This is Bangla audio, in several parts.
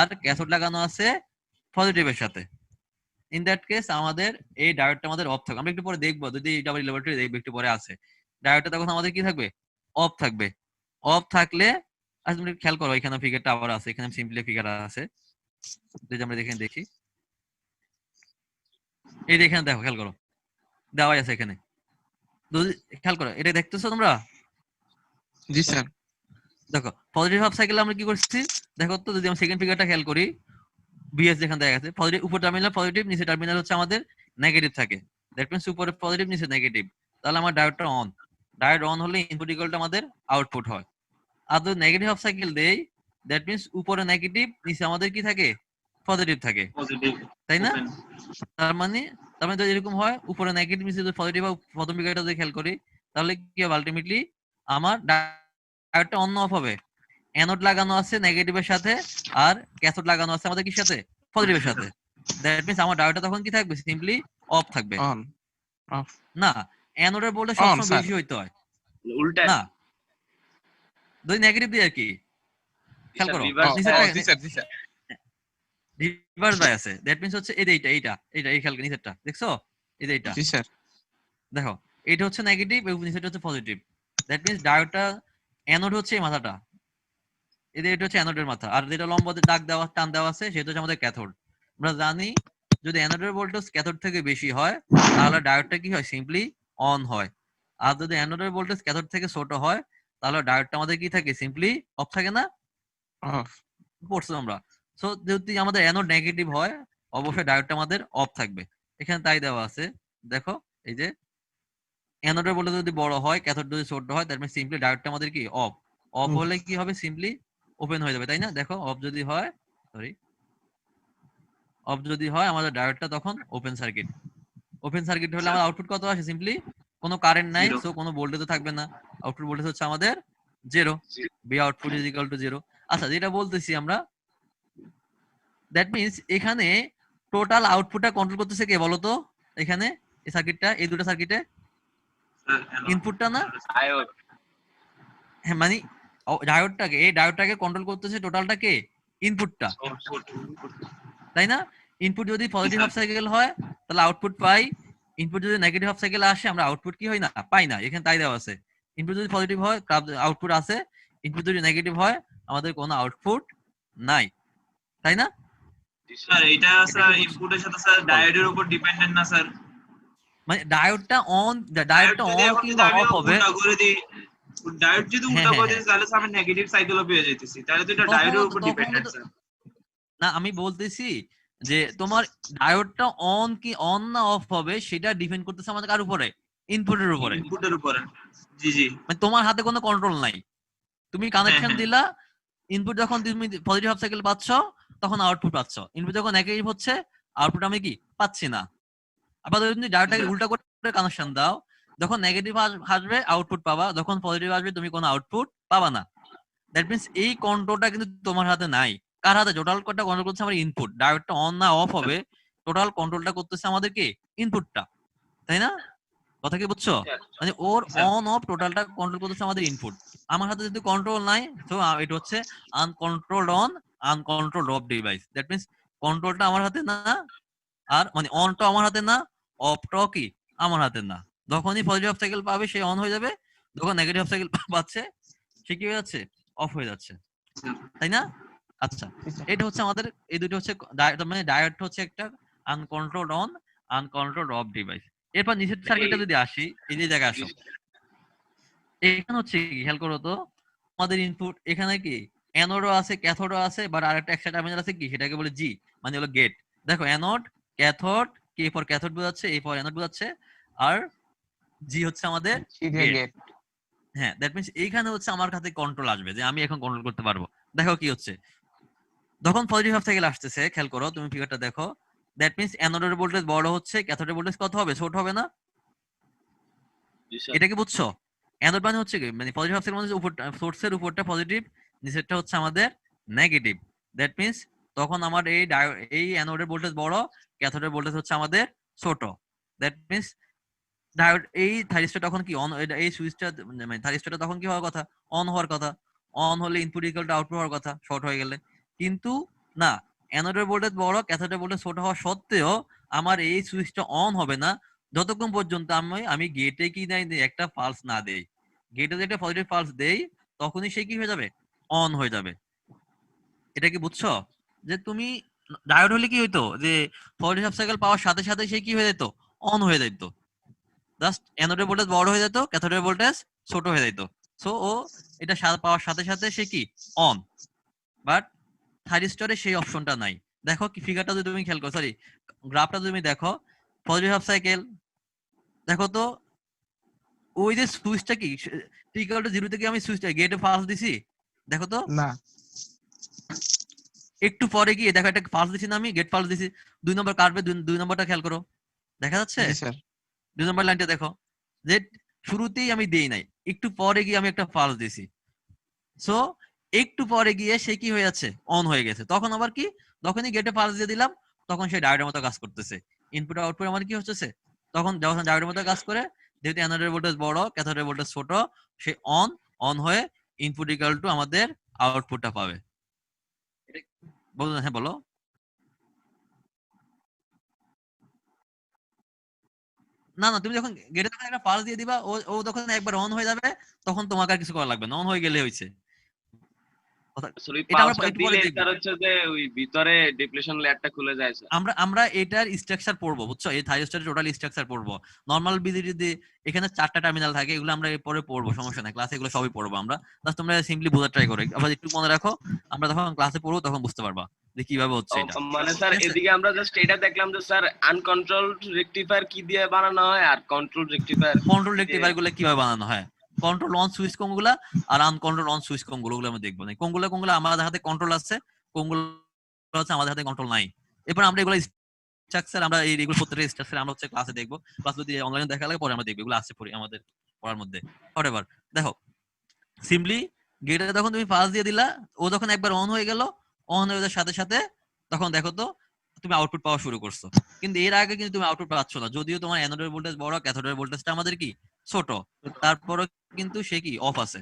আর ক্যাথোড লাগানো আছে পজিটিভের সাথে। ইন দ্যাট কেস আমাদের এই ডায়োডটা আমাদের অফ থাকবে। আমরা একটু পরে দেখবো, যদি ডাবল ল্যাবরেটরি দেখবো একটু পরে আছে, ডায়োডটা তখন আমাদের কি থাকবে, অফ থাকবে। অফ থাকলে আচ্ছা তুমি খেয়াল করো, এখানে ফিগারটা আবার আছে, এখানে সিম্পলি ফিগার আছে, যদি আমরা দেখে দেখি, এই যে এখানে দেখো, খেয়াল করো দেওয়াই আছে এখানে, খেয়াল করো এটা দেখতেছো তোমরা? জি স্যার। দেখো পজিটিভ হাফ সাইকেলে আমরা কি করছি দেখো তো, যদি আমরা সেকেন্ড ফিগারটা খেয়াল করি, বিএস যেখানে দেখা গেছে পজিটিভ, উপর টার্মিনাল পজিটিভ, নিচে টার্মিনাল হচ্ছে আমাদের নেগেটিভ থাকে। দ্যাট মিন্স উপরে পজিটিভ নিচে নেগেটিভ, তাহলে আমার ডায়োডটা অন। ডায়োড অন হলে ইনপুট ইকুয়ালটা আমাদের আউটপুট হয়। আর যদি নেগেটিভ হাফ সাইকেল দেই, দ্যাট মিন্স উপরে নেগেটিভ, নিচে আমাদের কি থাকে, পজিটিভ থাকে, তাই না? তার মানে যদি এরকম হয়, উপরে নেগেটিভ নিচে যদি পজিটিভ হয়, প্রথম ফিগারটা যদি খেয়াল করি, তাহলে কি হবে, আলটিমেটলি আমার ডায়োডটা অন অফ হবে। অ্যানোড লাগানো আছে নেগেটিভের সাথে, আর ক্যাথোড লাগানো আছে আমাদের কি সাথে, পজিটিভের সাথে। দ্যাট মিন্স আমার ডায়োডটা তখন কি থাকবে, সিম্পলি অফ থাকবে। অন অফ না, অ্যানোডের ভোল্টেজ অন সবসময় স্যার। বেশি হইতে হয় উল্টা না, যদি নেগেটিভ দিয়ে আর কি, খেয়াল করো নিচেরটা জি স্যার জি স্যার। রিভার্স বাই আছে। দ্যাট মিন্স হচ্ছে এই যে এইটা এই খেয়াল নিচেরটা দেখছো, এই যে এইটা জি স্যার। দেখো, এটা হচ্ছে নেগেটিভ এবং নিচেরটা হচ্ছে পজিটিভ। দ্যাট মিন্স ডায়োডটা, অ্যানোড হচ্ছে এই মাথাটা, এটা হচ্ছে অ্যানোডের মাথা, আর যেটা লম্বা দাগ দেওয়া টান দেওয়া আছে সেটা হচ্ছে আমাদের ক্যাথোড। আমরা জানি যদি অ্যানোডের ভোল্টেজ ক্যাথোড থেকে বেশি হয়, তাহলে ডায়োডটা কি হয়, সিম্পলি অন হয়। আর যদি অ্যানোডের ভোল্টেজ ক্যাথোড থেকে ছোট হয়, তাহলে ডায়োডটা আমাদের কি থাকে, সিম্পলি অফ থাকে না, অফ পড়ছো আমরা। সো যদি আমাদের অ্যানোড নেগেটিভ হয়, অবশ্যই ডায়োডটা আমাদের অফ থাকবে। এখানে তাই দেওয়া আছে, দেখো এই যে অ্যানোডের ভোল্টেজ যদি বড় হয়, ক্যাথোড যদি ছোট হয়, তার মানে সিম্পলি ডায়োডটা আমাদের কি অফ। অফ হলে কি হবে, সিম্পলি ওপেন হয়ে যাবে, তাই না? দেখো অফ যদি হয়, সরি, অফ যদি হয় আমাদের ডায়োডটা তখন ওপেন সার্কিট। ওপেন সার্কিট হলে আমার আউটপুট কত আসে, সিম্পলি কোনো কারেন্ট নাই, সো কোনো ভোল্টেজও থাকবে না, আউটপুট ভোল্টেজ হচ্ছে আমাদের zero, V output is equal to zero. আচ্ছা, যেটা বলতেছি আমরা, দ্যাট মিন্স এখানে টোটাল আউটপুটটা কন্ট্রোল করতেছে কে বলতো? এখানে এই সার্কিটটা, এই দুটো সার্কিটে ইনপুটটা না, হ্যাঁ মানে ডায়োডটাকে, এই ডায়োডটাকে কন্ট্রোল করতেছে টোটালটা কে, ইনপুটটা, তাই না? ইনপুট যদি পজিটিভ হাফ সাইকেল হয় তাহলে আউটপুট পাই, ইনপুট যদি নেগেটিভ হাফ সাইকেল আসে আমরা আউটপুট কি হয় না, পাই না। এখানে তাই দেওয়া আছে, ইনপুট যদি পজিটিভ হয় আউটপুট আছে, ইনপুট যদি নেগেটিভ হয় আমাদের কোনো আউটপুট নাই, তাই না? স্যার এটা স্যার ইনপুটের সাথে স্যার ডায়োডের উপর ডিপেন্ডেন্ট না স্যার? মানে ডায়োডটা অন কিংবা আমি অফ হবে। উল্টা করে দিই, ডায়োড যদি হ্যাঁ উল্টা হ্যাঁ করে হ্যাঁ, দিই তাহলে স্যার আমি নেগেটিভ সাইকেলও পেয়ে যাইতেছি, তাহলে তো এটা তখন ডায়োডের উপর তখন ডিপেন্ডেন্ট তো স্যার। না, আমি বলতেছি যে তোমার ডায়োডটা অন কি অন না অফ হবে সেটা ডিপেন্ড করতেছে আমাদের কার উপরে, ইনপুটের উপরে। ইনপুটের উপরে, জি জি। মানে তোমার হাতে কোনো কন্ট্রোল নাই, তুমি হ্যাঁ কানেকশন হ্যাঁ দিলা, ইনপুট যখন তুমি পজিটিভ হাফ সাইকেল পাচ্ছ তখন আউটপুট পাচ্ছ, ইনপুট যখন নেগেটিভ হচ্ছে আউটপুট আমি কি পাচ্ছি না। আবার যদি তুমি ডায়োডটাকে উল্টা করে কানেকশন দাও, যখন নেগেটিভ আসবে আউটপুট পাবা, যখন পজিটিভ আসবে তুমি কোনো আউটপুট পাবা না। দ্যাট মিন্স এই কন্ট্রোলটা কিন্তু তোমার হাতে নাই। কার হাতে? টোটাল কোডটা কন্ট্রোল করছে আমার ইনপুট। ডায়োডটা অন না অফ হবে, টোটাল কন্ট্রোলটা করতেছে আমাদের কি, ইনপুটটা, তাই না? কথা কি বুঝছো? মানে ওর অন অফ টোটালটা কন্ট্রোল করতেছে আমাদের ইনপুট। আমার হাতে যদি কন্ট্রোল নাই, তো এটা হচ্ছে uncontrolled on, uncontrolled off device. That means কন্ট্রোলটা আমার হাতে না, আর মানে অনটা আমার হাতে না, অফটাও কি আমার হাতে না। যখনই পজিটিভ হাফ সাইকেল পাবে সে অন হয়ে যাবে, যখন নেগেটিভ হাফ সাইকেল পাচ্ছে সে কি হয়ে যাচ্ছে, অফ হয়ে যাচ্ছে, তাই না? আচ্ছা, এটা হচ্ছে আমাদের এই দুটো হচ্ছে মানে ডায়োড হচ্ছে একটা uncontrolled on, uncontrolled off device. এরপর নিচের সার্কিটটা যদি আসি, এই যে জায়গায় আসো, এখানে হচ্ছে কি খেয়াল করো তো, আমাদের ইনপুট এখানে কি অ্যানোডও আছে ক্যাথোডও আছে, বাট আরেকটা এক্সট্রা টার্মিনাল আছে কি, সেটাকে বলে জি, মানে হলো গেট। দেখো anode cathode, K for cathode বোঝাচ্ছে, এ ফর অ্যানোড বোঝাচ্ছে, আর জি হচ্ছে আমাদের গেট। গেট। হ্যাঁ, দ্যাট মিন্স এইখানে হচ্ছে আমার কাছে কন্ট্রোল আসবে, যে আমি এখন কন্ট্রোল করতে পারবো। দেখো কি হচ্ছে, যখন পজিটিভ হাফ সাইকেল আসতেছে, খেয়াল করো তুমি ফিগারটা দেখো, দ্যাট মিন্স অ্যানোডের ভোল্টেজ বড় হচ্ছে, ক্যাথোডের ভোল্টেজ কত হবে, ছোট হবে না? এটা কি বুঝছো? অ্যানোড মানে হচ্ছে কি, মানে পজিটিভ হাফ সাইকেল মানে উপর সোর্সের উপরটা পজিটিভ, নিচেরটা হচ্ছে আমাদের নেগেটিভ। দ্যাট মিন্স তখন আমার এই অ্যানোডের ভোল্টেজ বড়, ক্যাথোডের ভোল্টেজ হচ্ছে আমাদের ছোট। দ্যাট মিন্স ডায়োড এই থাইরিস্টর তখন কি অন, এই সুইচটা মানে থাইরিস্টরটা তখন কি হওয়ার কথা, অন হওয়ার কথা। অন হলে ইনপুট ইকুয়াল টু আউটপুট হওয়ার কথা, শর্ট হয়ে গেলে। কিন্তু না, অ্যানোডের ভোল্টেজ বড় ক্যাথোডের ভোল্টেজ ছোট হওয়া সত্ত্বেও আমার এই সুইচটা অন হবে না যতক্ষণ পর্যন্ত আমি গেটে কি দেই একটা পালস না দেই। গেটে যদি একটা পজিটিভ পালস দেই তখনই সে কি হয়ে যাবে, অন হয়ে যাবে। এটা কি বুঝছো? যে তুমি ডায়োড হলে কি হইতো, যে পজিটিভ হাফ সাইকেল পাওয়ার সাথে সাথে সে কি হয়ে যেত, অন হয়ে যেত। জাস্ট অ্যানোডের ভোল্টেজ বড় হয়ে যেত, ক্যাথোডের ভোল্টেজ ছোট হয়ে যেত। সো ও এটা পাওয়ার সাথে সাথে সে কি অন। বাট থাইরিস্টরে সেই অপশনটা নাই। দেখো কি ফিগারটা যদি তুমি খেয়াল করো, সরি গ্রাফটা যদি তুমি দেখো, পজিটিভ হাফ সাইকেল দেখো তো, ওই যে সুইচটা কি টিকাল টু জিরো থেকে আমি সুইচটা গেটে পালস দিছি, দেখো তো না একটু পরে গিয়ে দেখো একটা পালস দিছি না, আমি গেট পালস দিছি 2 নম্বর কাটবে, 2 নম্বরটা খেয়াল করো, দেখা যাচ্ছে জি স্যার 2 নম্বর লাইনটা দেখো, যে শুরুতেই আমি দেই নাই, একটু পরে গিয়ে আমি একটা পালস দিছি। সো একটু পরে গিয়ে সে কি হয়ে যাচ্ছে, অন হয়ে গেছে। তখন আবার কি, যখনই গেটে পালস দিয়ে দিলাম তখন সে ডায়োডের মতো কাজ করতেছে। ইনপুট আউটপুট আমার কি হচ্ছে, তখন যখন ডায়োডের মতো কাজ করে, যেহেতু অ্যানোডের ভোল্টেজ বড় ক্যাথোডের ভোল্টেজ ছোট, সে অন হয়ে ইনপুট ইকুয়াল টু আমাদের আউটপুটটা পাবে। বলো, হ্যাঁ বলো। না না, তুমি যখন গেটে তখন একটা পালস দিয়ে দিবা, ও যখন একবার অন হয়ে যাবে তখন তোমাকে আর কিছু করা লাগবে না, অন হয়ে গেলে হয়েছে। আসলে এটা আমরা পালসটা একটু পরে দিলে দেখবো। স্যার হচ্ছে যে ওই ভিতরে ডিপ্লেশন লেয়ারটা খুলে যায় স্যার। আমরা এটার স্ট্রাকচার পড়বো, বুঝছো, এই থাইরোস্ট্যাটের টোটাল স্ট্রাকচার পড়বো। নরমাল বিজিডি এখানে 4টা টার্মিনাল থাকে, এগুলো আমরা পরে পড়বো, সমস্যা নাই, ক্লাসে এগুলো সবই পড়বো আমরা। জাস্ট তোমরা সিম্পলি বোঝার ট্রাই করো, আবার একটু মনে রাখো, আমরা যখন ক্লাসে পড়বো তখন বুঝতে পারবা যে কিভাবে হচ্ছে এটা। মানে স্যার ঠিক আছে? এদিকে আমরা জাস্ট এটা দেখলাম যে স্যার আনকন্ট্রোলড রেকটিফায়ার কি দিয়ে বানানো হয় আর কন্ট্রোল রেকটিফায়ার কন্ট্রোল রেক্টিফায়ার গুলো কিভাবে বানানো হয়, কন্ট্রোল অন সুইচ কোনগুলা আর আনকন্ট্রোল অন সুইচ কোনগুলো, ওগুলো আমরা দেখবো না। কোনগুলো আমাদের হাতে কন্ট্রোল আছে, কোনগুলো হচ্ছে আমাদের হাতে কন্ট্রোল নাই। এরপর আমরা এগুলো স্ট্রাকচার, আমরা এইগুলো প্রত্যেকটা স্ট্রাকচার আমরা হচ্ছে ক্লাসে দেখবো, ক্লাস যদি অনলাইনে দেখা লাগে পরে আমরা দেখবো, এগুলো আছে পড়ি আমাদের পড়ার মধ্যে। হোয়াটএভার, দেখো সিম্পলি গেটে তখন তুমি পাস দিয়ে দিলা, ও যখন একবার অন হয়ে গেল, অন হয়ে যাওয়ার সাথে সাথে তখন দেখো তো তুমি আউটপুট পাওয়া শুরু করছো। কিন্তু এর আগে কিন্তু তুমি আউটপুট পাচ্ছ না, যদিও তোমার অ্যানোডের ভোল্টেজ বড় ক্যাথোডের ভোল্টেজটা আমাদের কি ছোট, তারপরও কিন্তু সে কি অফ আছে,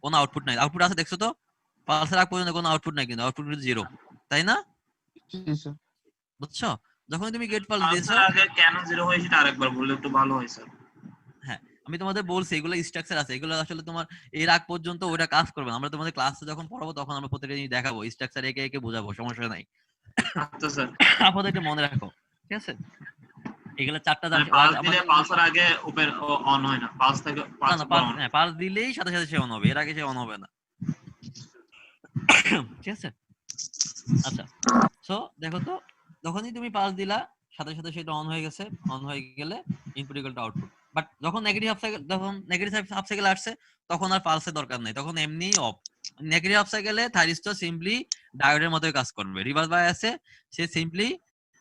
কোনো আউটপুট নাই। আউটপুট আছে দেখছো তো, পালসের আগ পর্যন্ত কোনো আউটপুট নাই, কিন্তু আউটপুট জিরো, তাই না? জি স্যার বুঝছো? যখন তুমি গেট পালস দিয়েছো, পালসের আগে কেন জিরো হয় সেটা আরেকবার বললে একটু ভালো হয় স্যার। হ্যাঁ আমি তোমাদের বলছি এগুলো স্ট্রাকচার আছে, এগুলো আসলে তোমার এর আগ পর্যন্ত ওটা কাজ করবে না। আমরা তোমাদের ক্লাসে যখন পড়াবো তখন আমরা প্রত্যেকটা জিনিস দেখাবো, স্ট্রাকচার একে একে বোঝাবো, সমস্যা নাই। আচ্ছা স্যার, আপাতত এটা মনে রাখো, ঠিক আছে? এগুলো 4টা মানে পালস দিলে পালসের আগে ওপেন অন হয় না, পালস থেকে না পালস না, পর অন। হ্যাঁ পালস দিলেই সাথে সাথে সে অন হবে, এর আগে সে অন হবে না, ঠিক আছে? আচ্ছা, সো দেখো তো, যখনই তুমি পালস দিলা সাথে সাথে সেটা অন হয়ে গেছে, অন হয়ে গেলে input equal to output. But যখন নেগেটিভ হাফ সাইকেল, যখন নেগেটিভ হাফ সাইকেল আসছে তখন আর পালসের দরকার নাই, তখন এমনি অফ। নেগেটিভ হাফ সাইকেলে থাইরিস্টর সিম্পলি ডায়োডের মতোই কাজ করবে, রিভার্স বায়াসে সে সিম্পলি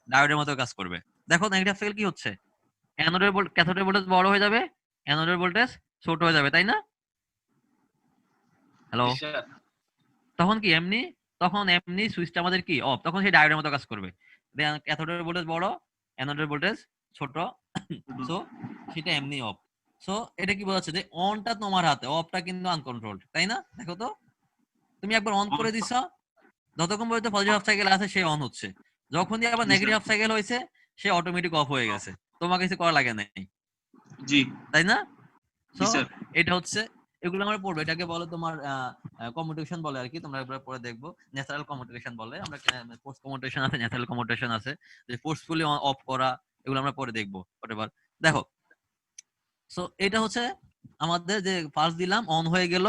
ডায়োডের মতো কাজ করবে। দেখো নেগেটিভ হাফ সাইকেল কি হচ্ছে, অ্যানোডের ক্যাথোডের ভোল্টেজ বড় হয়ে যাবে, অ্যানোডের ভোল্টেজ ছোট হয়ে যাবে, তাই না? হ্যালো, স্যার তখন কি এমনি, তখন এমনি সুইচটা আমাদের কি অফ, তখন সেই ডায়োডের মতো কাজ করবে। ক্যাথোডের ভোল্টেজ বড়, অ্যানোডের ভোল্টেজ ছোট, সো সেটা এমনি অফ। সো এটা কি বোঝাচ্ছে, যে অনটা তোমার হাতে, অফটা কিন্তু আনকন্ট্রোলড, তাই না? দেখো তো, তুমি একবার অন করে দিছো, যতক্ষণ পর্যন্ত পজিটিভ হাফ সাইকেল আছে সে অন হচ্ছে, যখনই আবার জি নেগেটিভ স্যার। হাফ সাইকেল হয়েছে সে অটোমেটিক অফ হয়ে গেছে, তোমাকে কিছু করা লাগে নাই, জি তাই না? জি সো স্যার। এটা হচ্ছে, এগুলো আমরা পড়বো, এটাকে বলে তোমার কমিউনিকেশন বলে আর কি, তোমরা এবার পরে দেখবো ন্যাচারাল কমিউনিকেশন বলে, আমরা ফোর্স কমিউনিকেশন আছে, ন্যাচারাল কমিউনিকেশন আছে, যে ফোর্সফুলি অফ করা, এগুলো আমরা পরে দেখবো হোয়াটএভার। দেখো, সো এটা হচ্ছে আমাদের যে ফার্স্ট দিলাম অন হয়ে গেল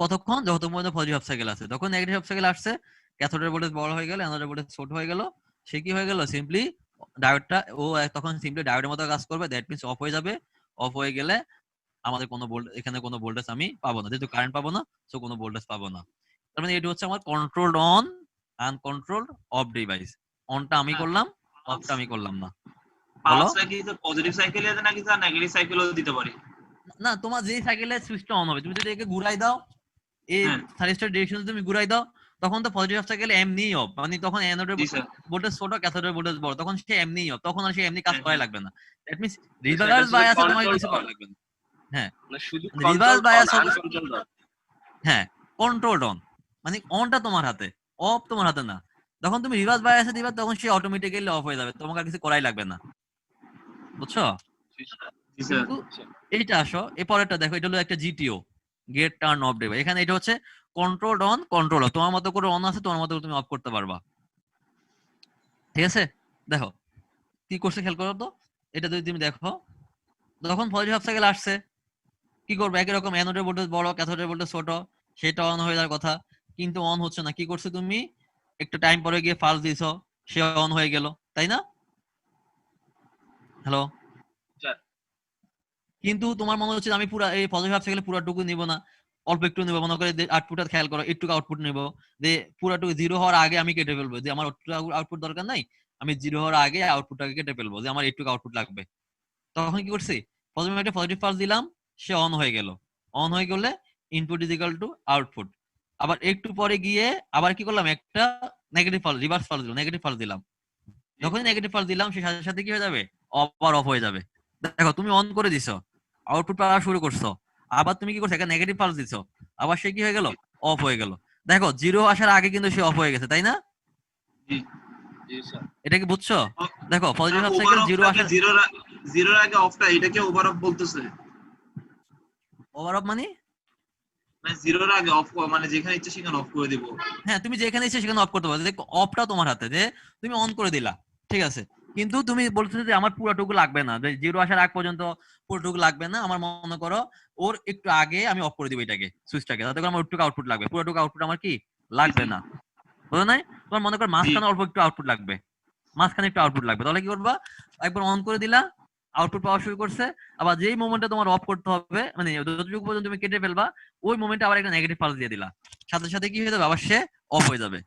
কতক্ষণ, যতক্ষণ পর্যন্ত পজিটিভ হাফ সাইকেল আছে, তখন নেগেটিভ হাফ সাইকেল আসছে, ক্যাথোডের ভোল্টেজ বড় হয়ে গেল, অ্যানোডের ভোল্টেজ ছোট হয়ে গেল, সে কি হয়ে গেল, সিম্পলি ডায়োডটা ও তখন সিম্পলি ডায়োডের মতো কাজ করবে, দ্যাট মিন্স অফ হয়ে যাবে। অফ হয়ে গেলে আমাদের কোনো এখানে কোনো ভোল্টেজ আমি পাবো না, যেহেতু কারেন্ট পাবো না, সো কোনো ভোল্টেজ পাবো না। তার মানে এটা হচ্ছে আমার controlled on uncontrolled off device. অনটা আমি করলাম, অফটা আমি করলাম না। বলো। পালসটা কি পজিটিভ সাইকেলে আছে নাকি স্যার নেগেটিভ সাইকেলও দিতে পারি? না, তোমার যে সাইকেলে সুইচটা অন হবে, তুমি যদি একে ঘুরাই দাও, এই হ্যাঁ। থাইরিস্টর ডিরেকশনে তুমি ঘুরাই দাও, তখন তো পজিটিভ সাইকেলে এমনি অফ, মানে তখন অ্যানোডের জি স্যার। ভোল্টেজ ছোট ক্যাথোডের ভোল্টেজ বড়, তখন সে এমনি অফ, তখন আর সে এমনি কাজ হ্যাঁ, করা হ্যাঁ। লাগবে না। দ্যাট মিন্স এটা রিভার্স শুধু বায়াসে তোমাকে কন্ট্রোল কিছু করা লাগবে না। হ্যাঁ, মানে শুধু রিভার্স কন্ট্রোল বায়াস অন হবে, আনকন্ট্রোলড। হ্যাঁ কন্ট্রোলড অন, মানে অনটা তোমার হাতে, অফ তোমার হাতে না। যখন তুমি রিভার্স বায়াসে দিবা তখন সে অটোমেটিক্যালি অফ হয়ে যাবে, তোমাকে আর কিছু করাই লাগবে না, বুঝছো? জি স্যার। কিন্তু এইটা আসো, এই পরেরটা দেখো, এটা হলো একটা GTO, gate turn off device. এখানে এটা হচ্ছে কন্ট্রোল অন কন্ট্রোল অফ, তোমার মতো করে অন আছে, তোমার মতো করে তুমি অফ করতে পারবা, ঠিক আছে? দেখো কি করছে খেয়াল করো তো, এটা যদি তুমি দেখো, যখন পজিটিভ হাফ সাইকেল আসছে কি করবে, একই রকম অ্যানোডের ভোল্টেজ বড়, ক্যাথোডের ভোল্টেজ ছোট, সেটা অন হয়ে যাওয়ার কথা, কিন্তু অন হচ্ছে না। কি করছো তুমি, একটু টাইম পরে গিয়ে ফালস দিছো, সে অন হয়ে গেল, তাই না? হ্যালো? স্যার। কিন্তু তোমার মনে হচ্ছে আমি পুরো এই পজিটিভ হাফ সাইকেলে পুরোটুকু নিব না, অল্প একটু নিব, মনে করে আউটপুটটা খেয়াল করো, একটু আউটপুট নিব, যে পুরোটুকু জিরো হওয়ার আগে আমি কেটে ফেলবো, যে আমার আউটপুট দরকার নাই, আমি জিরো হওয়ার আগে আউটপুটটাকে কেটে ফেলবো, যে আমার একটু আউটপুট লাগবে। তখন কি করছি, প্রথমে একটা পজিটিভ পালস দিলাম, সে অন হয়ে গেল। অন হয়ে গেলে input is equal two output. আবার একটু পরে গিয়ে আবার কি করলাম, একটা নেগেটিভ পালস, রিভার্স পালস দিলাম, নেগেটিভ পালস দিলাম। যখনই নেগেটিভ পালস দিলাম সে সাথে সাথে কি হয়ে যাবে, আবার অফ হয়ে যাবে। দেখো তুমি অন করে দিছো, আউটপুট পাওয়া শুরু করছো, আবার তুমি কি করছো, একটা নেগেটিভ পালস দিছো, আবার সে কি হয়ে গেল, অফ হয়ে গেল। দেখো জিরো আসার আগে কিন্তু সে অফ হয়ে গেছে, তাই না? জি জি স্যার। এটা কি বুঝছো? দেখো positive half over cycle zero অফটাকে আসার, জিরোর আগে অফটা, এটাকে ওভার অফ বলতেছে। ওভার অফ মানে, মানে জিরোর আগে অফ, মানে যেখানে ইচ্ছে সেখানে অফ করে দিব। হ্যাঁ তুমি যেখানে ইচ্ছে সেখানে অফ করতে পারো, অফটা তোমার হাতে, যে তুমি অন করে দিলা, ঠিক আছে। কিন্তু তুমি বলতেছো যে আমার পুরোটুকু লাগবে না, যে জিরো আসার আগ পর্যন্ত পুরোটুকু লাগবে না, আমার মনে করো ওর একটু আগে আমি অফ করে দিব এটাকে, সুইচটাকে, তাতে করে আমার একটু আউটপুট লাগবে, পুরোটুকু আউটপুট আমার কি লাগবে না, বুঝো নাই? তোমার মনে করো জি মাঝখানে অল্প একটু আউটপুট লাগবে, মাঝখানে একটু আউটপুট লাগবে, তাহলে কি করবা, একবার অন করে দিলা, আউটপুট পাওয়া শুরু করছে, আবার যেই মোমেন্টে তোমার অফ করতে হবে, মানে যতটুকু পর্যন্ত তুমি কেটে ফেলবা, ওই মোমেন্টে আবার একটা নেগেটিভ পালস দিয়ে দিলা, সাথে সাথে কি হয়ে যাবে, আবার সে অফ হয়ে যাবে।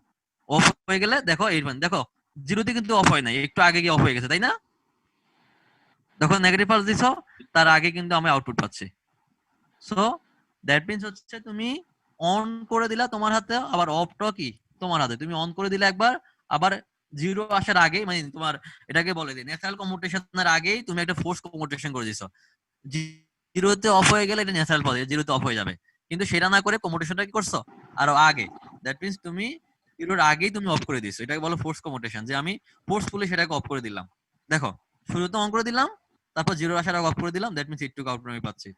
অফ হয়ে গেলে দেখো এই দেখো জিরোতে কিন্তু অফ হয় নাই, একটু আগে গিয়ে অফ হয়ে গেছে, তাই না? যখন নেগেটিভ পালস দিছো তার আগে কিন্তু আমি আউটপুট পাচ্ছি। সো দ্যাট মিন্স হচ্ছে তুমি অন করে দিলা তোমার হাতে, আবার অফটা কি তোমার হাতে, তুমি অন করে দিলে একবার, আবার জিরো আসার আগে, মানে তোমার এটাকে বলে দিই ন্যাচারাল কমিউটেশনের আগেই তুমি একটা ফোর্স কমিউটেশন করে দিছো, জিরোতে অফ হয়ে গেলে এটা ন্যাচারাল পদে জিরোতে অফ হয়ে যাবে, কিন্তু সেটা না করে কমিউটেশনটা কি করছো আরো আগে, দ্যাট মিন্স তুমি জিরোর আগেই তুমি অফ করে দিছো, এটাকে বলো ফোর্স কমিউটেশন, যে আমি ফোর্সফুলি সেটাকে অফ করে দিলাম। দেখো শুরুতে অন করে দিলাম, তারপর জিরো আসার আগে অফ করে দিলাম, দ্যাট মিন্স এইটুকু আউটপুট আমি পাচ্ছি।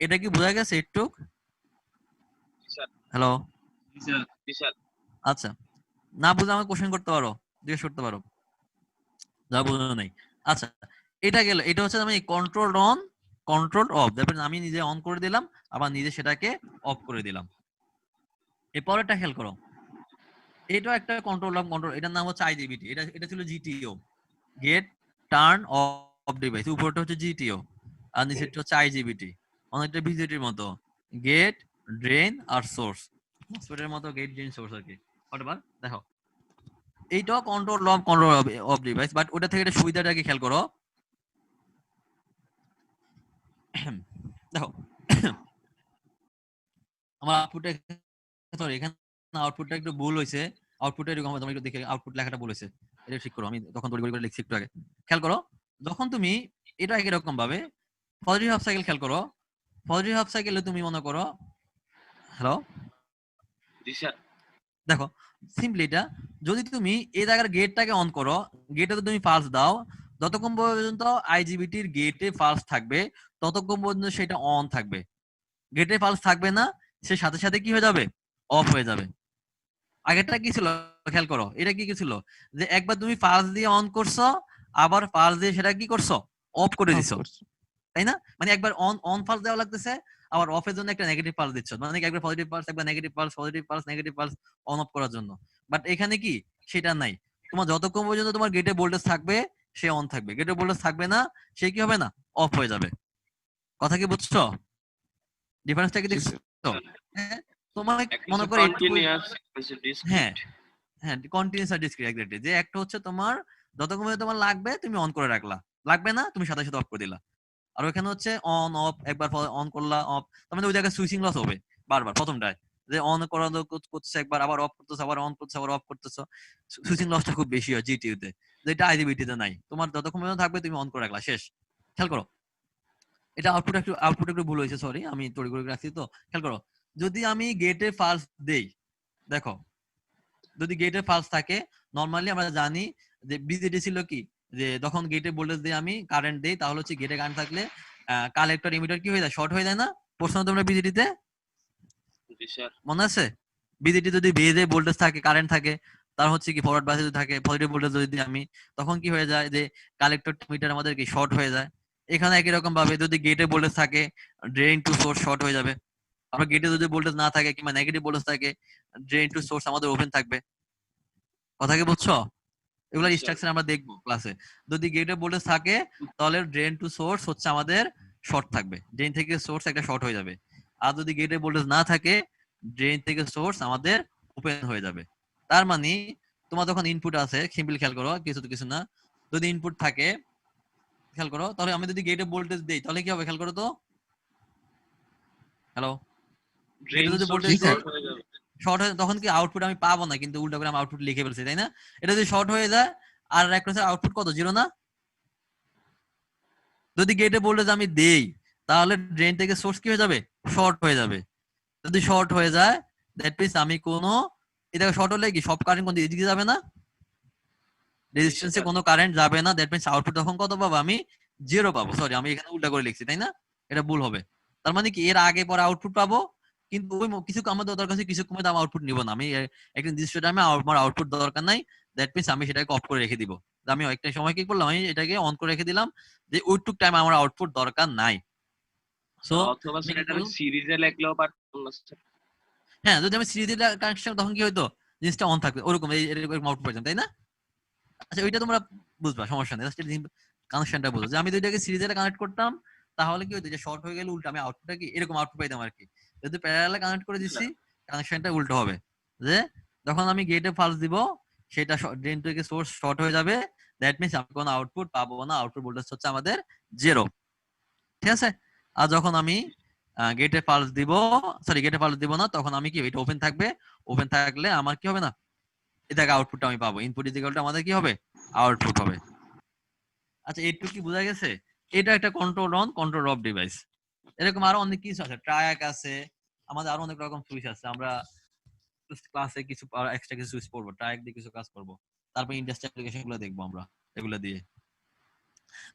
এটা কি বোঝা গেছে এইটুক? স্যার। হ্যালো? জি স্যার। জি স্যার। আচ্ছা, না বুঝে আমাকে কোশ্চেন করতে পারো, জিজ্ঞেস করতে পারো, যা বুঝো নাই। আচ্ছা, এটা গেল, এটা হচ্ছে আমি কন্ট্রোল অন কন্ট্রোল অফ, তারপরে আমি নিজে অন করে দিলাম, আবার নিজে সেটাকে অফ করে দিলাম। এরপরেরটা খেয়াল করো, এটা একটা কন্ট্রোল অফ কন্ট্রোল, এটার নাম হচ্ছে আইজিবিটি, এটা এটা ছিল GTO, gate turn off device, উপরটা হচ্ছে জিটিও আর নিচেরটা হচ্ছে আইজিবিটি, অনেকটা বিজেটির মতো, গেট ড্রেন আর সোর্স, মসফেটের মতো গেট ড্রেন সোর্স আর কি, হোয়াটএভার। দেখো এইটাও কন্ট্রোল অফ ডিভাইস, বাট ওটা থেকে একটা সুবিধাটা কি খেয়াল করো। দেখো আমার আউটপুটে, সরি এখানে আউটপুটটা একটু ভুল হয়েছে, আউটপুটটা এরকম হবে, তুমি একটু দেখে আউটপুট লেখাটা ভুল হয়েছে, এটা ঠিক করো, আমি তখন তড়িঘড়ি করে লিখছি একটু আগে। খেয়াল করো যখন তুমি এটা একই রকম ভাবে পজিটিভ হাফ সাইকেল খেয়াল করো, পজিটিভ হাফ সাইকেলে তুমি মনে করো, হ্যালো? জি স্যার। দেখো সিম্পলি এটা, যদি তুমি এই জায়গার গেটটাকে অন করো, গেটে তুমি পালস দাও, যতক্ষণ পর্যন্ত আইজিবিটির গেটে পালস থাকবে ততক্ষণ পর্যন্ত সেটা অন থাকবে, গেটে পালস থাকবে না, সে সাথে সাথে কি হয়ে যাবে, অফ হয়ে যাবে। আগেরটা কি ছিল খেয়াল করো, এটা কি ছিল, যে একবার তুমি পালস দিয়ে অন করছো, আবার পালস দিয়ে সেটা কি করছো, অফ করে দিছো, তাই না? মানে একবার অন অন পালস দেওয়া লাগতেছে, আবার অফের জন্য একটা নেগেটিভ পালস দিচ্ছ, মানে একবার পজিটিভ পালস একবার negative pulse, positive pulse negative pulse, on of করার জন্য। বাট এখানে কি সেটা নাই, তোমার যতক্ষণ পর্যন্ত তোমার গেটে ভোল্টেজ থাকবে সে অন থাকবে, গেটে ভোল্টেজ থাকবে না সে কি হবে না, অফ হয়ে যাবে। কথা কি বুঝছো? ডিফারেন্সটা কি দেখছো? হ্যাঁ, তোমার মনে করো কন্টিনিউয়াস, হ্যাঁ হ্যাঁ কন্টিনিউয়াস আর ডিসক্রিট এক্স্যাক্টলি, যে একটা হচ্ছে তোমার যতক্ষণ পর্যন্ত তোমার লাগবে তুমি অন করে রাখলা, লাগবে না তুমি সাথে সাথে অফ করে দিলা। আর ওখানে হচ্ছে অন অফ, একবার অন করলা অফ, তার মানে ওই জায়গায় সুইচিং লস হবে বারবার, প্রথমটায় যে অন করা করতেছে একবার, আবার অফ করতেছে, আবার অন করতেছে, আবার অফ করতেছে, সুইচিং লসটা খুব বেশি হয় জিটিইউ তে, যেটা আইজিবিটি তে নাই। তোমার যতক্ষণ পর্যন্ত থাকবে তুমি অন করে রাখলা, শেষ। খেয়াল করো এটা আউটপুট একটু ভুল হয়েছে, সরি আমি তড়ি করে রাখছি তো। খেয়াল করো যদি আমি গেটে ফালস দেই, দেখো যদি গেটে ফালস থাকে নরমালি আমরা জানি যে বিজেডি ছিল কি, যে যখন গেটে ভোল্টেজ দিয়ে আমি কারেন্ট দেই তাহলে হচ্ছে গেটে কারেন্ট থাকলে কালেক্টর ইমিটার কি হয়ে যায়, শর্ট হয়ে যায় না? প্রশ্ন তোমরা বিজেডিতে জি স্যার। মনে আছে? বিজেডি যদি বেজে ভোল্টেজ থাকে, কারেন্ট থাকে, তার হচ্ছে কি ফরওয়ার্ড বাসে যদি থাকে পজিটিভ ভোল্টেজ যদি দিই আমি, তখন কি হয়ে যায় যে কালেক্টর মিটার আমাদের কি শর্ট হয়ে যায়। এখানে একই রকম ভাবে যদি গেটে ভোল্টেজ থাকে ড্রেন টু সোর্স শর্ট হয়ে যাবে। আবার গেটে যদি ভোল্টেজ না থাকে কিংবা নেগেটিভ ভোল্টেজ থাকে ড্রেন টু সোর্স আমাদের ওপেন থাকবে। কথা কি বুঝছো? এগুলা আচ্ছা। স্ট্রাকচার আমরা দেখবো ক্লাসে। যদি গেটে ভোল্টেজ থাকে তাহলে ড্রেন টু সোর্স হচ্ছে আমাদের শর্ট থাকবে, ড্রেন থেকে সোর্স একটা শর্ট হয়ে যাবে। আর যদি গেটে ভোল্টেজ না থাকে ড্রেন থেকে সোর্স আমাদের ওপেন হয়ে যাবে। তার মানে তোমার যখন ইনপুট আছে, সিম্পল খেয়াল করো, কিছু তো কিছু না, যদি ইনপুট থাকে খেয়াল করো, তাহলে আমি যদি গেটে ভোল্টেজ দেই তাহলে কি হবে খেয়াল করো তো। হ্যালো, ড্রেন যদি সোর্স voltage শর্ট হয়ে যাবে। শর্ট হয় তখন কি আউটপুট আমি পাবো না, কিন্তু উল্টা করে আমি আউটপুট লিখে ফেলছি, তাই না? এটা যদি শর্ট হয়ে যায় আর একটা আউটপুট কত, 0 না? যদি গেটে ভোল্টেজ আমি দেই তাহলে ড্রেন থেকে সোর্স কি হয়ে যাবে, শর্ট হয়ে যাবে। যদি শর্ট হয়ে যায় দ্যাট মিন্স আমি কোনো, এটা শর্ট হলে কি সব কারেন্ট কোন দিকে যাবে না, রেজিস্ট্যান্সে কোনো কারেন্ট যাবে না, দ্যাট মিন্স আউটপুট তখন কত পাবো আমি, 0 পাবো। সরি আমি এখানে উল্টা করে লিখছি, তাই না? এটা ভুল হবে। তার মানে কি এর আগে পরে আউটপুট পাবো, কিন্তু ওই কিছু আমাদের দরকার আছে, কিছু কমে দাম আউটপুট নিব না। আমি একটা নির্দিষ্ট টাইমে আমার আউটপুট দরকার নাই, দ্যাট মিন্স আমি সেটাকে অফ করে রেখে দিব। আমি একটা সময় কি করলাম, আমি এটাকে অন করে রেখে দিলাম যে ওইটুক টাইম আমার আউটপুট দরকার নাই। সো অথবা স্যার এটা আমি সিরিজে লিখলেও পারতাম না স্যার। হ্যাঁ, যদি আমি সিরিজের কানেকশন তখন কি হইতো, জিনিসটা অন থাকবে, ওরকম এরকম আউটপুট পাইতাম, তাই না? আচ্ছা ওইটা তোমরা বুঝবা, সমস্যা নেই, জাস্ট কানেকশনটা বুঝো যে আমি দুইটাকে সিরিজে কানেক্ট করতাম তাহলে কি হতো, যে শর্ট হয়ে গেলে উল্টো আমি আউটপুটটা কি এরকম আউটপুট পাইতাম আর কি। যদি প্যারালালে কানেক্ট করে দিচ্ছি কানেকশনটা উল্টো হবে, যে যখন আমি গেটে ফালস দিব সেটা ড্রেন থেকে সোর্স শর্ট হয়ে যাবে, দ্যাট মিন্স আমি কোনো আউটপুট পাবো না, আউটপুট ভোল্টেজ হচ্ছে আমাদের 0, ঠিক আছে? আর যখন আমি গেটে পালস দিব, সরি গেটে পালস দিব না, তখন আমি কি এটা ওপেন থাকবে, ওপেন থাকলে আমার কি হবে না, এটাকে আউটপুটটা আমি পাবো, ইনপুট ইকুয়ালটা আমাদের কি হবে, আউটপুট হবে। আচ্ছা এইটুকু কি বোঝা গেছে? এটা একটা control on control of device. এরকম আরো অনেক কিছু আছে, ট্রায়াক আছে, আমাদের আরো অনেক রকম সুইচ আছে। আমরা ক্লাসে কিছু এক্সট্রা কিছু সুইচ পড়বো, ট্রায়াক দিয়ে কিছু কাজ করবো, তারপর ইন্ডাস্ট্রি অ্যাপ্লিকেশন গুলো দেখবো আমরা এগুলো দিয়ে।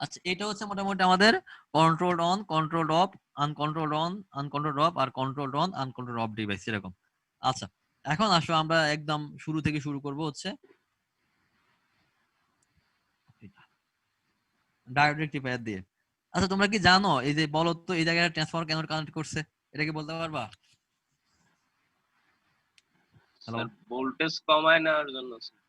আচ্ছা এটা হচ্ছে মোটামুটি আমাদের control on control off, uncontrol on uncontrol off, আর control on uncontrol off device এরকম। আচ্ছা এখন আসো আমরা একদম শুরু থেকে শুরু করব হচ্ছে ডায়োড রেকটিফায়ার দিয়ে। আচ্ছা তোমরা কি জানো এই যে বলো তো এই জায়গায় ট্রান্সফরমার কেন কানেক্ট করছে, এটা কি বলতে পারবা? হ্যালো, স্যার ভোল্টেজ কমায় নেওয়ার জন্য স্যার।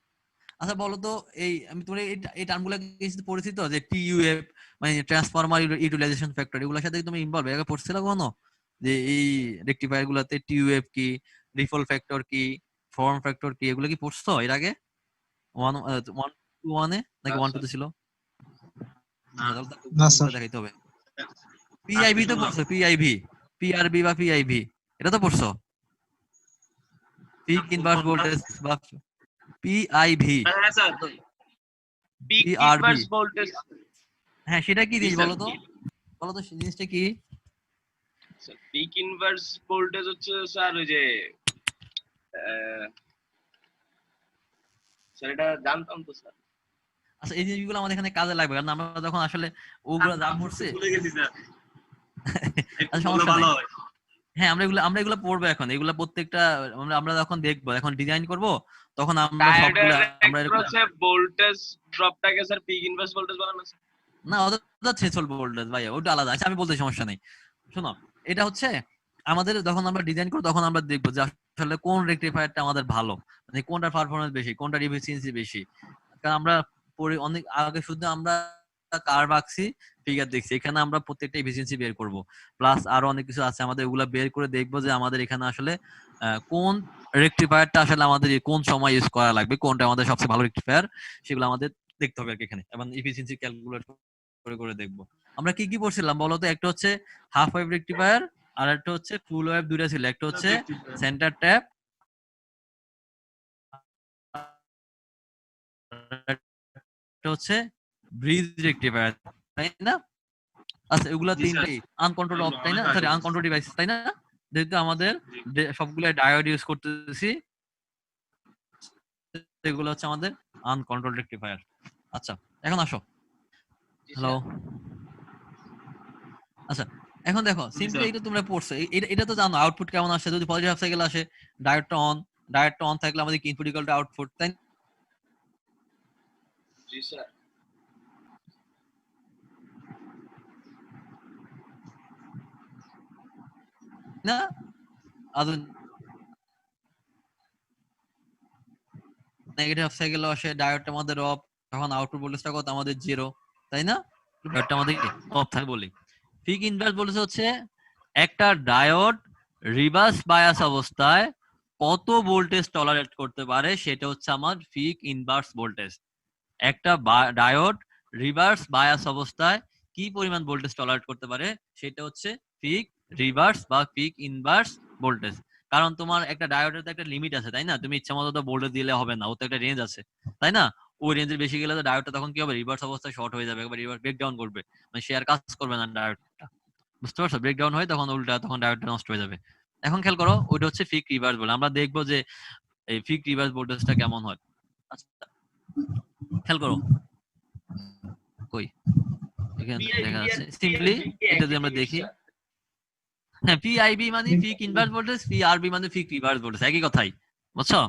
আচ্ছা বলো তো এই আমি তোমরা এই টার্মগুলো কিছু পরিচিত, যে টিইউএফ মানে ট্রান্সফরমার ইউটিলাইজেশন ফ্যাক্টর, এগুলোর সাথে তুমি ইনভলভ এর আগে পড়ছিলা কখনো? যে এই রেকটিফায়ার গুলাতে টিইউএফ কি, রিপল ফ্যাক্টর কি, ফর্ম ফ্যাক্টর কি, এগুলো কি পড়ছো এর আগে 1-1 এ নাকি 1-2 তে ছিল? না স্যার। দেখাইতে হবে। পিআইভি তো পড়ছো, পিআইভি, পিআরবি বা পিআইভি এটা তো পড়ছো, পিক ইনভার্স ভোল্টেজ বা পিআইভি, হ্যাঁ sir, peak PRB inverse voltage. হ্যাঁ সেটা কি জিনিস স্যার। বলো তো, বলো তো সেই জিনিসটা কি? স্যার পিক ইনভার্স ভোল্টেজ হচ্ছে স্যার ওই যে স্যার এটা জানতাম তো স্যার। আচ্ছা এই জিনিসগুলো আমাদের এখানে কাজে লাগবে, কারণ আমরা যখন আসলে ওগুলো যা পড়ছে ভুলে গেছি স্যার, একটু আচ্ছা, বললে সমস্যা ভালো নেই। হয়। হ্যাঁ আমরা এগুলো পড়বো এখন, এগুলো প্রত্যেকটা আমরা যখন দেখবো, এখন ডিজাইন করব তখন আমরা ডায়োডের সবগুলা আমরা এরকম হচ্ছে ভোল্টেজ ড্রপটাকে স্যার পিক ইনভার্স ভোল্টেজ বানানো স্যার। না, ওটা থ্রেশহোল্ড ভোল্টেজ ভাই, ওটা আলাদা। আচ্ছা আমি বলতে সমস্যা নেই, শোনো এটা হচ্ছে আমাদের যখন আমরা ডিজাইন করব তখন আমরা দেখবো যে আসলে কোন রেকটিফায়ারটা আমাদের ভালো, মানে কোনটার পারফরম্যান্স বেশি, কোনটার এফিসিয়েন্সি বেশি। কারণ আমরা অনেক আগে শুধু আমরা কার্ভ আঁকছি, ফিগার দেখছি, এখানে আমরা প্রত্যেকটা এফিসিয়েন্সি বের করব, প্লাস আরো অনেক কিছু আছে আমাদের, ওগুলা বের করে দেখবো যে আমাদের এখানে আসলে কোন রেকটিফায়ারটা আসলে আমাদের কোন সময় ইউজ করা লাগবে, কোনটা আমাদের সবচেয়ে ভালো রেকটিফায়ার, সেগুলো আমাদের দেখতে হবে আর কি এখানে, এবং এফিসিয়েন্সি ক্যালকুলেট করে করে দেখবো। আমরা কি কি পড়ছিলাম বলতো? একটা হচ্ছে হাফ ওয়েভ রেকটিফায়ার, আর একটা হচ্ছে ফুল ওয়েভ, দুইটা ছিল, একটা হচ্ছে সেন্টার ট্যাপ, একটা হচ্ছে ব্রিজ রেকটিফায়ার, তাই না? আচ্ছা এগুলা জি, তিনটাই আনকন্ট্রোল অফ, তাই না? সরি আনকন্ট্রোল ডিভাইস, তাই না? যেহেতু আমাদের সবগুলো ডায়োড ইউজ করতেছি, এগুলো হচ্ছে আমাদের আনকন্ট্রোল রেকটিফায়ার। আচ্ছা এখন আসো, হ্যালো। আচ্ছা এখন দেখো সিম্পলি স্যার। এটা তোমরা পড়ছো, এটা তো জানো আউটপুট কেমন আসে। যদি পজিটিভ হাফ সাইকেল আসে ডায়োডটা অন থাকলে আমাদের ইনপুট ইকুয়াল টু আউটপুট, তাই জি স্যার। না? আর নেগেটিভ হাফ সাইকেল আসে ডায়োডটা আমাদের অফ, তখন আউটপুট ভোল্টেজটা কত আমাদের 0, তাই না? ডায়োডটা আমাদের অফ থাকে বলি। পিক ইনভার্স ভোল্টেজ হচ্ছে একটা ডায়োড রিভার্স বায়াস অবস্থায় কত ভোল্টেজ টলারেট করতে পারে, সেটা হচ্ছে আমার পিক ইনভার্স ভোল্টেজ। একটা ডায়োড রিভার্স বায়াস অবস্থায় কি পরিমাণ ভোল্টেজ টলারেট করতে পারে সেটা হচ্ছে পিক রিভার্স বা পিক ইনভার্স ভোল্টেজ। কারণ তোমার একটা ডায়োডের তো একটা লিমিট আছে, তাই না? তুমি ইচ্ছা মতো তো ভোল্টেজ দিলে হবে না, ওর তো একটা রেঞ্জ আছে, তাই না? ওই রেঞ্জের বেশি গেলে তো ডায়োডটা তখন কি হবে, রিভার্স অবস্থায় শর্ট হয়ে যাবে, একবার রিভার্স ব্রেকডাউন করবে, মানে সে আর কাজ করবে না ডায়োডটা, বুঝতে পারছো? ব্রেকডাউন হয় তখন উল্টা, তখন ডায়োডটা নষ্ট হয়ে যাবে। এখন খেয়াল করো, ওইটা হচ্ছে পিক রিভার্স বলে। আমরা দেখবো যে এই পিক রিভার্স ভোল্টেজটা কেমন হয়। আচ্ছা খেয়াল করো, কই এখানে দেখা যাচ্ছে সিম্পলি এটা যদি আমরা দেখি, হ্যাঁ পিআইবি মানে পিক ইনভার্স ভোল্টেজ, পিআরবি মানে পিক রিভার্স ভোল্টেজ, একই কথাই, বুঝছো?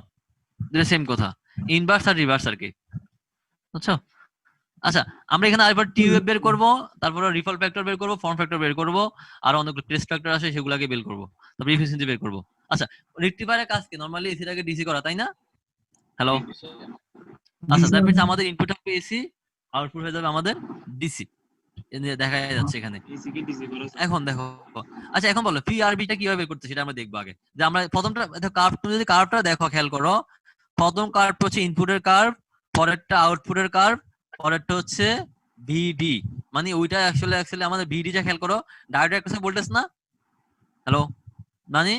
দুটো সেম কথা, ইনভার্স আর রিভার্স আর কি, বুঝছো? আচ্ছা আমরা এখানে আরেকবার টিউব বের করব, তারপর রিপল ফ্যাক্টর বের করব, ফর্ম ফ্যাক্টর বের করব, আর অনেকগুলো টেস্ট ফ্যাক্টর আছে সেগুলোকে বের করব, তারপর এফিসিয়েন্সি বের করব। আচ্ছা রেকটিফায়ারের কাজ কি? নরমালি এসিটাকে ডিসি করা, তাই না? হ্যালো, আচ্ছা দ্যাট মিন্স আমাদের ইনপুট হবে এসি, আউটপুট হয়ে যাবে আমাদের ডিসি, দেখা যাচ্ছে এখানে। এসি কি ডিসি করো স্যার? এখন দেখো, আচ্ছা এখন বলো পিআরবি টা কিভাবে বের করতে, সেটা আমরা দেখবো আগে। যে আমরা প্রথমটা কার্ভ, তুমি যদি কার্ভটা দেখো খেয়াল করো, প্রথম কার্ভটা হচ্ছে ইনপুটের কার্ভ, পরেরটা আউটপুটের কার্ভ, পরেরটা হচ্ছে ভিডি, মানে ওইটা অ্যাকচুয়ালি আমাদের ভিডি যা খেয়াল করো ডায়োডের অ্যাক্রসে ভোল্টেজ না, হ্যালো, মানে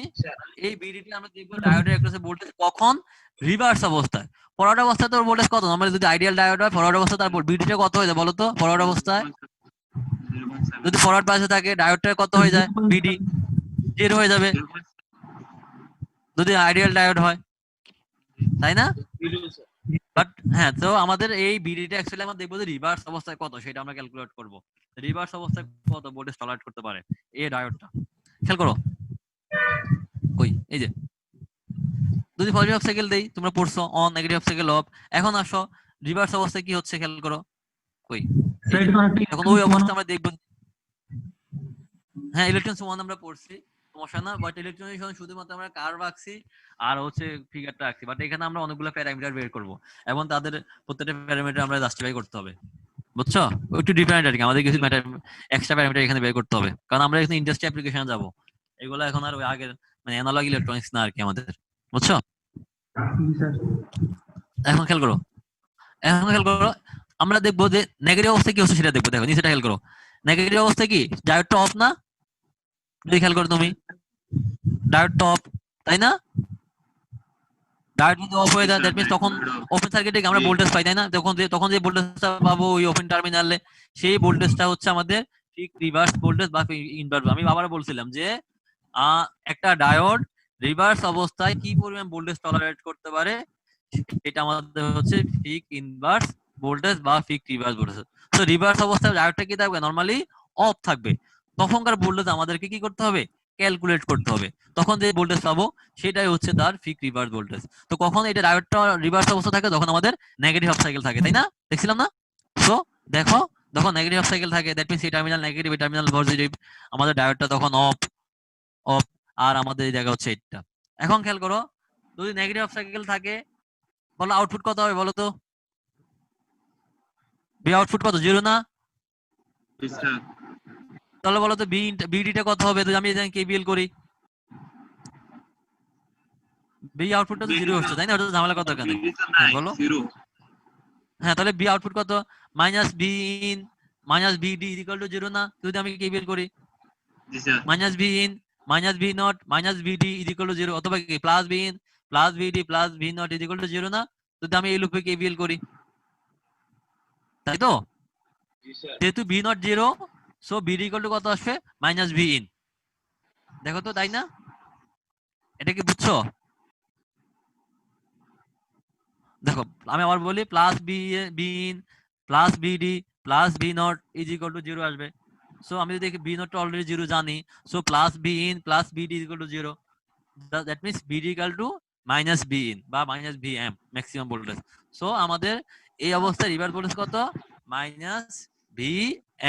এই ভিডিটা আমরা দেখবো ডায়োডের অ্যাক্রসে ভোল্টেজ কখন রিভার্স অবস্থায়। ফরওয়ার্ড অবস্থায় তোর ভোল্টেজ কত, নরমালি যদি আইডিয়াল ডায়োড হয় ফরওয়ার্ড অবস্থায় তার ভিডিটা কত হয়ে যায় বলো তো? ফরওয়ার্ড অবস্থায় 0.7 যদি ফরওয়ার্ড বাসে থাকে ডায়োডটা কত হয়ে যায়, ভিডি 0 হয়ে যাবে যদি আইডিয়াল ডায়োড হয়, তাই না? বাট হ্যাঁ, তো আমাদের এই বিডিটা অ্যাকচুয়ালি আমরা দেখবো যে রিভার্স অবস্থায় কত, সেটা আমরা ক্যালকুলেট করব। রিভার্স অবস্থায় কত ভোল্টেজ টলারেট করতে পারে এই ডায়োডটা, খেয়াল করো। কই এই যে যদি পজিটিভ হাফ সাইকেল দেই, তোমরা পড়ছো on, negative half cycle of. এখন আসো রিভার্স অবস্থায় কি হচ্ছে খেয়াল করো, কই এখন ওই অবস্থা আমরা দেখবো। হ্যাঁ ইলেকট্রন সমান আমরা পড়ছি, সমস্যা না, বাট ইলেকট্রনের শুধুমাত্র আমরা কার্ভ আঁকছি আর হচ্ছে ফিগারটা আঁকছি, বাট এখানে আমরা অনেকগুলো প্যারামিটার বের করব এবং তাদের প্রত্যেকটা প্যারামিটার আমরা জাস্টিফাই করতে হবে, বুঝছো? একটু ডিফারেন্ট আর কি, আমাদের কিছু এক্সট্রা প্যারামিটার এখানে বের করতে হবে, কারণ আমরা এখানে ইন্ডাস্ট্রি অ্যাপ্লিকেশনে যাব। এগুলো এখন আর ওই আগের মানে অ্যানালগ ইলেকট্রনিক্স না আর কি আমাদের, বুঝছো? এখন খেয়াল করো, আমরা দেখবো যে নেগেটিভ অবস্থায় কি হচ্ছে সেটা দেখবো। দেখো নিচেটা খেয়াল করো, নেগেটিভ অবস্থায় কি ডায়োডটা অফ না, যদি খেয়াল করো তুমি ডায়োডটা অফ, তাই না? ডায়োড যদি অফ হয়ে যায় দ্যাট মিন্স তখন ওপেন সার্কিটে আমরা ভোল্টেজ পাই, তাই না? তখন যে ভোল্টেজটা পাবো ওই ওপেন টার্মিনালে, সেই ভোল্টেজটা হচ্ছে আমাদের ঠিক রিভার্স ভোল্টেজ বা ইনভার্স। আমি আবার বলছিলাম যে একটা ডায়োড রিভার্স অবস্থায় কি পরিমাণ ভোল্টেজ টলারেট করতে পারে, এটা আমাদের হচ্ছে পিক ইনভার্স ভোল্টেজ বা পিক রিভার্স ভোল্টেজ। তো রিভার্স অবস্থায় ডায়োডটা কি থাকবে, নরমালি অফ থাকবে, তখনকার ভোল্টেজ আমাদেরকে কি করতে হবে, ক্যালকুলেট করতে হবে। তখন যে ভোল্টেজ পাবো সেটাই হচ্ছে তার পিক রিভার্স ভোল্টেজ। তো কখন এটা ডায়োডটা রিভার্স অবস্থা থাকে, যখন আমাদের নেগেটিভ হাফ সাইকেল থাকে, তাই না? দেখছিলাম না? সো দেখো যখন নেগেটিভ হাফ সাইকেল থাকে দ্যাট মিন্স এই টার্মিনাল নেগেটিভ, এই টার্মিনাল পজিটিভ, আমাদের ডায়োডটা তখন অফ অফ, আর আমাদের এই জায়গা হচ্ছে এটা। এখন খেয়াল করো, যদি নেগেটিভ হাফ সাইকেল থাকে বলো আউটপুট কত হবে বলো তো? বি আউটপুট কত, 0 না? তাহলে বলো তো বিডিটা কত হবে যদি আমি এখানে কেবিএল করি? বি আউটপুটটা তো 0 হচ্ছে, তাই না? ওটা ঝামেলা কত এখানে, বলো? হ্যাঁ তাহলে বি আউটপুট কত, minus B in minus BD equal to 0 না, যদি আমি কেবিএল করি? Minus B in minus B not minus BD equal to 0, অথবা কি plus B in plus BD plus B not equal to 0 না, যদি আমি এই লুপে কেবিএল করি, তাই তো? যেহেতু V naught 0, so VD equal to কত আসবে, মাইনাস বি ইন। দেখো তো, তাই না? এটা কি বুঝছো? দেখো আমি আবার বলি plus B in plus BD plus B naught is equal to 0 আসবে। সো আমি যদি বি নট অলরেডি 0 জানি, so plus B in plus BD is equal to 0, that means BD equal to minus B in বা minus B M maximum voltage. So আমাদের এই অবস্থায় রিভার্স ভোল্টেজ কত? Minus V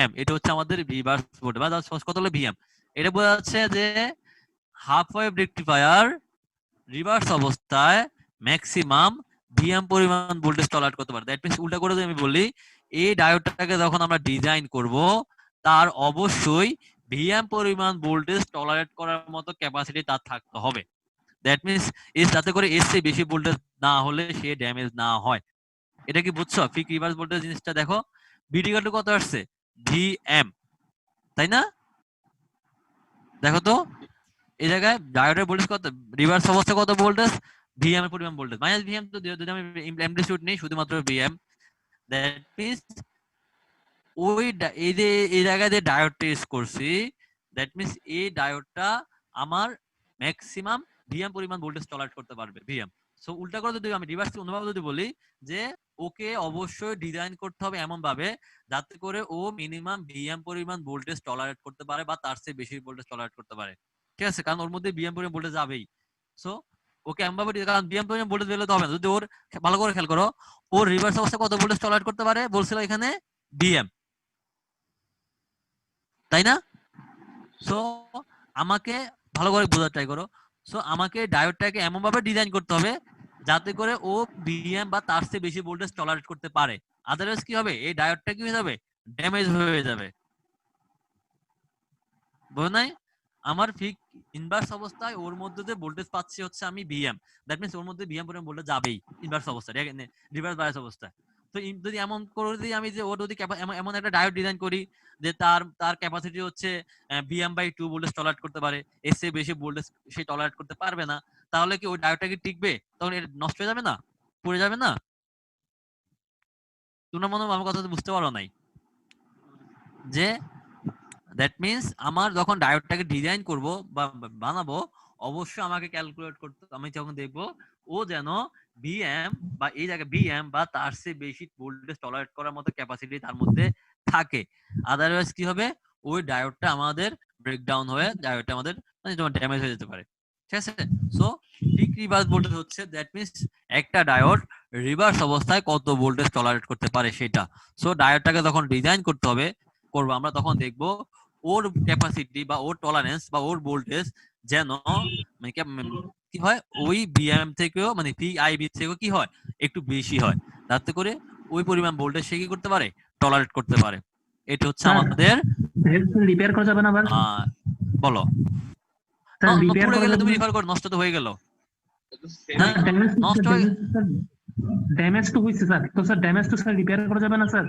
M. এটা হচ্ছে আমাদের রিভার্স ভোল্টেজ বা কত হলো ভি এম। এটা বোঝা যাচ্ছে যে হাফ ওয়েভ রেকটিফায়ার রিভার্স অবস্থায় ম্যাক্সিমাম ভিএম পরিমাণ ভোল্টেজ টলারেট করতে পারে। দ্যাট মিন্স উল্টা করে যদি আমি বলি, এই ডায়োডটাকে যখন আমরা ডিজাইন করব তার অবশ্যই ভিএম পরিমাণ ভোল্টেজ টলারেট করার মতো ক্যাপাসিটি তার থাকতে হবে। দ্যাট মিন্স যাতে করে এর চেয়ে বেশি ভোল্টেজ না হলে সে ড্যামেজ না হয়। এটা কি বুঝছো? ফিক রিভার্স ভোল্টেজ জিনিসটা দেখো, ভিডি কত কত আসছে? ভিএম, তাই না? দেখো তো এই জায়গায় ডায়োডের ভোল্টেজ কত, রিভার্স অবস্থা কত ভোল্টেজ? ভিএম এর পরিমাণ ভোল্টেজ মাইনাস ভিএম। তো যদি আমি অ্যামপ্লিটিউড নেই শুধুমাত্র ভিএম, দ্যাট মিন্স ওই এই যে এই জায়গায় যে ডায়োডটা ইউজ করছি, দ্যাট মিন্স এই ডায়োডটা আমার ম্যাক্সিমাম ভিএম পরিমাণ ভোল্টেজ টলারেট করতে পারবে ভিএম। সো উল্টা করে যদি আমি রিভার্স অন্যভাবে যদি বলি যে ওকে অবশ্যই ডিজাইন করতে হবে এমন ভাবে যাতে করে ও মিনিমাম ভিএম পরিমাণ ভোল্টেজ টলারেট করতে পারে বা তার চেয়ে বেশি ভোল্টেজ টলারেট করতে পারে। ঠিক আছে, কারণ ওর মধ্যে ভিএম পরিমাণ ভোল্টেজ যাবেই। সো ওকে এমন ভাবে, কারণ ভিএম পরিমাণ ভোল্টেজ বেরোলে তো হবে না। যদি ওর ভালো করে খেয়াল করো, ওর রিভার্স অবস্থা কত ভোল্টেজ টলারেট করতে পারে বলছিল এখানে? ভিএম, তাই না? সো আমাকে ভালো করে বোঝার ট্রাই করো। সো আমাকে ডায়োডটাকে এমন ভাবে ডিজাইন করতে হবে যাতে করে ও ভিএম বা তার চেয়ে বেশি ভোল্টেজ টলারেট করতে পারে। আদারওয়াইজ কি হবে? এই ডায়োডটা কি হয়ে যাবে? ড্যামেজ হয়ে যাবে। বুঝো নাই? আমার ঠিক ইনভার্স অবস্থায় ওর মধ্যে যে ভোল্টেজ পাচ্ছি হচ্ছে আমি ভিএম, দ্যাট মিন্স ওর মধ্যে ভিএম পরিমাণ ভোল্টেজ যাবেই ইনভার্স অবস্থায়, রিভার্স বায়াস অবস্থায়। তো যদি এমন করে দিই আমি যে ওর যদি এমন একটা ডায়োড ডিজাইন করি যে তার ক্যাপাসিটি হচ্ছে ভিএম বাই 2 ভোল্টেজ টলারেট করতে পারে, এর চেয়ে বেশি ভোল্টেজ সে টলারেট করতে পারবে না, তাহলে কি ওই ডায়োডটা কি টিকবে? তখন এটা নষ্ট হয়ে যাবে না, পড়ে যাবে না? তোমরা মনে হয় আমার কথা বুঝতে পারো নাই যে দ্যাট মিন্স আমার যখন ডায়োডটাকে ডিজাইন করব বা বানাবো, অবশ্যই আমাকে ক্যালকুলেট করতে, আমি যখন দেখবো ও যেন ভিএম বা এই জায়গায় ভিএম বা তার চেয়ে বেশি ভোল্টেজ টলারেট করার মতো ক্যাপাসিটি তার মধ্যে থাকে। আদারওয়াইজ কি হবে? ওই ডায়োডটা আমাদের ব্রেকডাউন হয়ে ডায়োডটা আমাদের মানে তোমার ড্যামেজ হয়ে যেতে পারে। ঠিক আছে? সো পিক রিভার্স ভোল্টেজ হচ্ছে দ্যাট মিন্স একটা ডায়োড রিভার্স অবস্থায় কত ভোল্টেজ টলারেট করতে পারে সেটা। সো ডায়োডটাকে যখন ডিজাইন করতে হবে করবো আমরা, তখন দেখবো ওর ক্যাপাসিটি বা ওর টলারেন্স বা ওর ভোল্টেজ যেন মানে কি হয় ওই বিএম থেকেও মানে পিআইবি থেকেও কি হয় একটু বেশি হয়, যাতে করে ওই পরিমাণ ভোল্টেজ সে কি করতে পারে? টলারেট করতে পারে। এটা হচ্ছে আমাদের রিপেয়ার করা যাবে না আবার? বলো। স্যার রিপেয়ার পুড়ে করা গেলে যাবে তুমি না? রিফার করো, নষ্ট তো হয়ে গেল। হ্যাঁ, ড্যামেজ নষ্ট হয়ে ড্যামেজ তো হইছে স্যার। তো স্যার ড্যামেজ তো স্যার রিপেয়ার করা যাবে না স্যার?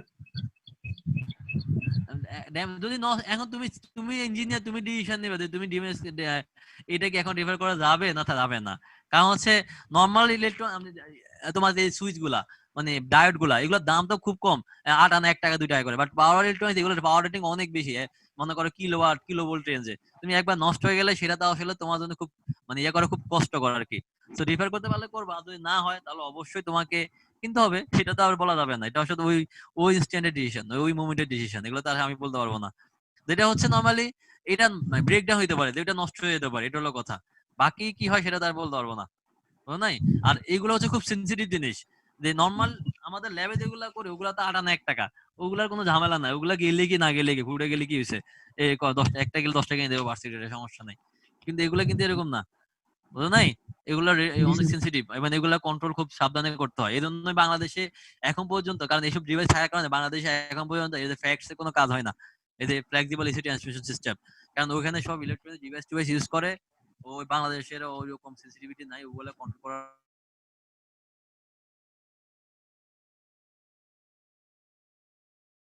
যদি এখন তুমি তুমি ইঞ্জিনিয়ার, তুমি ডিসিশন নেবে যে তুমি এটা কি এখন রিফার করা যাবে না যাবে না। কারণ হচ্ছে নরমাল ইলেকট্রন তোমার যে সুইচ গুলা মানে ডায়োড গুলা এগুলোর দাম তো খুব কম, 8 আনা 1 টাকা 2 টাকা করে, বাট পাওয়ার ইলেকট্রনিক্স এগুলোর পাওয়ার রেটিং অনেক বেশি। মনে করো কিলোওয়াট কিলো ভোল্ট রেঞ্জে। তুমি একবার নষ্ট হয়ে গেলে সেটা তো আসলে তোমার জন্য খুব মানে ইয়ে করা খুব কষ্টকর আর কি। তো রিফার করতে পারলে করবা, যদি না হয় তাহলে অবশ্যই তোমাকে কিনতে হবে, সেটা তো আর বলা যাবে না। এটা আসলে ওই ওই ইনস্ট্যান্টের ডিসিশন, ওই মোমেন্টের ডিসিশন, এগুলো তার আমি বলতে পারবো না। যেটা হচ্ছে নরমালি এটা ব্রেকডাউন হইতে পারে, যেটা নষ্ট হয়ে যেতে পারে, এটা হলো কথা। বাকি কি হয় সেটা তার বলতে পারবো না, বুঝো নাই? আর এগুলো হচ্ছে খুব সেনসিটিভ জিনিস। যে নরমাল আমাদের ল্যাবে যেগুলা করে ওগুলা তো 8 আনা 1 টাকা, ওগুলার কোনো ঝামেলা নাই। ওগুলা গেলে কি না গেলে কি, ফুটে গেলে কি হয়েছে, এই 10 একটা গেলে 10 টাকা দেবো ভার্সিটির, সমস্যা নাই। কিন্তু এগুলা কিন্তু এরকম না, বুঝো নাই? এগুলা অনেক সেনসিটিভ এবং এগুলা কন্ট্রোল খুব সাবধানে করতে হয়। এই জন্যই বাংলাদেশে এখন পর্যন্ত, কারণ এইসব ডিভাইস থাকার কারণে বাংলাদেশে এখন পর্যন্ত এই যে ফ্যাক্টস এর কোনো কাজ হয় না, এই যে ফ্লেক্সিবল ইসি ট্রান্সমিশন সিস্টেম, কারণ ওখানে সব ইলেকট্রনিক ডিভাইস ইউজ করে। ওই বাংলাদেশের ওইরকম সেনসিটিভিটি নাই, ওগুলা কন্ট্রোল করা